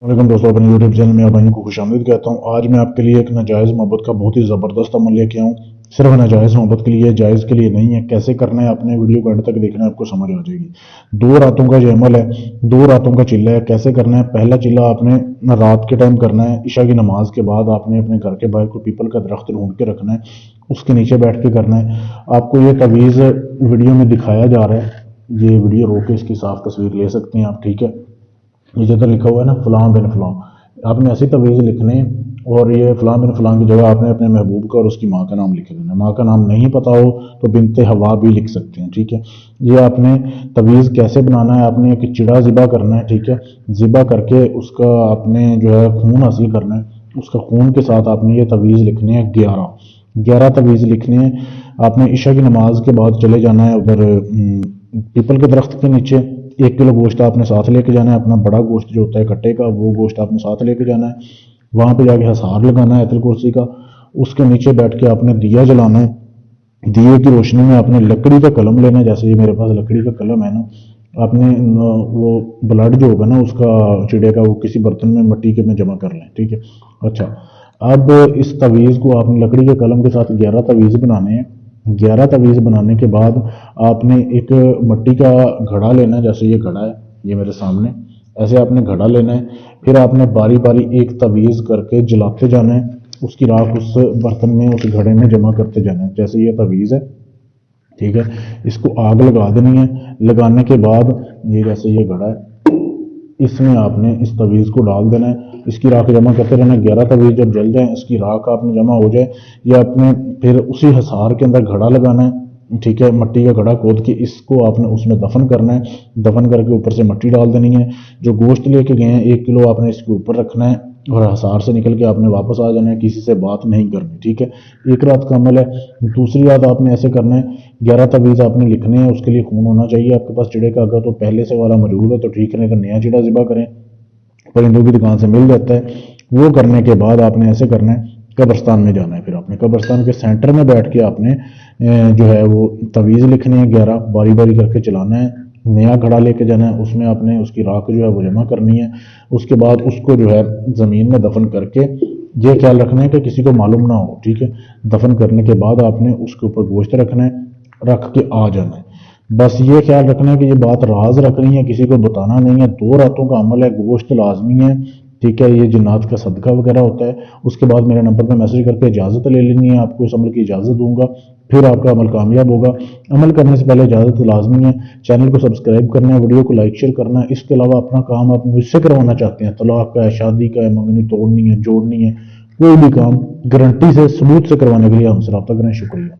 वालेकुम दोस्तों, अपने यूट्यूब चैनल में आप भाइयों को खुशामदीद कहता हूँ। आज मैं आपके लिए एक नाजायज़ मोहब्बत का बहुत ही ज़बरदस्त अमल लेके आऊँ। सिर्फ नाजायज़ मोहब्बत के लिए, जायज़ के लिए नहीं है। कैसे करना है, अपने वीडियो को एंड तक देखना है, आपको समझ आ जाएगी। 2 रातों का ये अमल है, 2 रातों का चिल्ला है। कैसे करना है? पहला चिल्ला आपने रात के टाइम करना है। ईशा की नमाज के बाद आपने अपने घर के बाहर को पीपल का दरख्त ढूंढ के रखना है, उसके नीचे बैठ के करना है। आपको ये तवीज़ वीडियो में दिखाया जा रहा है, ये वीडियो रोक के इसकी साफ तस्वीर ले सकते हैं आप, ठीक है। ये जिधर लिखा हुआ है ना, फलां बिन फलां, आपने ऐसी तवीज़ लिखने और ये फलां बिन फलां की जगह आपने अपने महबूब का और उसकी माँ का नाम लिख देना। माँ का नाम नहीं पता हो तो बिनते हवा भी लिख सकते हैं, ठीक है। ये आपने तवीज़ कैसे बनाना है? आपने एक चिड़ा ज़िबा करना है, ठीक है। ज़िबा करके उसका आपने जो है खून हासिल करना है। उसका खून के साथ आपने ये तवीज़ लिखने हैं 11 तवीज़ लिखने हैं। आपने ईशा की नमाज के बाद चले जाना है उधर पीपल के दरख्त के नीचे। 1 किलो गोश्त आपने साथ लेके जाना है, अपना बड़ा गोश्त जो होता है कट्टे का, वो गोश्त आपने साथ लेके जाना है। वहाँ पे जाके हसार लगाना है आयतुल कुर्सी का। उसके नीचे बैठ के आपने दिया जलाना है। दिए की रोशनी में आपने लकड़ी का कलम लेना है, जैसे ये मेरे पास लकड़ी का कलम है ना। आपने वो ब्लड जो होगा ना उसका, चिड़े का, वो किसी बर्तन में मिट्टी के में जमा कर लें, ठीक है। अच्छा, अब इस तवीज़ को आपने लकड़ी के कलम के साथ 11 तवीज़ बनाने हैं। 11 तवीज़ बनाने के बाद आपने एक मिट्टी का घड़ा लेना है, जैसे ये घड़ा है, ये मेरे सामने, ऐसे आपने घड़ा लेना है। फिर आपने बारी बारी एक तवीज़ करके जलाते जाना है। उसकी राख उस बर्तन में, उस घड़े में जमा करते जाना है। जैसे ये तवीज़ है, ठीक है, इसको आग लगा देनी है। लगाने के बाद ये जैसे ये घड़ा है, इसमें आपने इस तवीज़ को डाल देना है। इसकी राख जमा करते रहना है। 11 तवीज़ जब जल जाए, इसकी राख आपने जमा हो जाए, ये आपने फिर उसी हसार के अंदर घड़ा लगाना है, ठीक है। मिट्टी का घड़ा खोद के इसको आपने उसमें दफन करना है। दफन करके ऊपर से मिट्टी डाल देनी है। जो गोश्त लेके गए हैं 1 किलो, आपने इसके ऊपर रखना है और हसार से निकल के आपने वापस आ जाना है। किसी से बात नहीं करनी, ठीक है। 1 रात का अमल है। दूसरी रात आपने ऐसे करना है, 11 तवीज़ आपने लिखने हैं। उसके लिए खून होना चाहिए आपके पास चिड़े का। अगर तो पहले से वाला मौजूद है तो ठीक है, नहीं तो नया चिड़ा ज़िबा करें, परिंदों की दुकान से मिल जाता है। वो करने के बाद आपने ऐसे करना है, कब्रस्तान में जाना है। फिर आपने कब्रस्तान के सेंटर में बैठ के आपने जो है वो तवीज़ लिखनी है 11, बारी बारी करके चलाना है। नया घड़ा लेके जाना है, उसमें आपने उसकी राख जो है वो जमा करनी है। उसके बाद उसको जो है ज़मीन में दफन करके, ये ख्याल रखना है कि किसी को मालूम ना हो, ठीक है। दफन करने के बाद आपने उसके ऊपर गोश्त रखना है, रख के आ जाना है। बस ये ख्याल रखना है कि ये बात राज रखनी है, किसी को बताना नहीं है। 2 रातों का अमल है, गोश्त लाजमी है, ठीक है। ये जिन्नात का सदका वगैरह होता है। उसके बाद मेरे नंबर पर मैसेज करके इजाज़त ले लेनी है, आपको इस अमल की इजाज़त दूंगा, फिर आपका अमल कामयाब होगा। अमल करने से पहले इजाज़त लाजमी है। चैनल को सब्सक्राइब करना है, वीडियो को लाइक शेयर करना है। इसके अलावा अपना काम आप मुझसे करवाना चाहते हैं, तलाक का है, शादी का है, मंगनी तोड़नी है, जोड़नी है, कोई भी काम गारंटी से सबूत से करवाने के लिए हमसे रब्ता करें। शुक्रिया।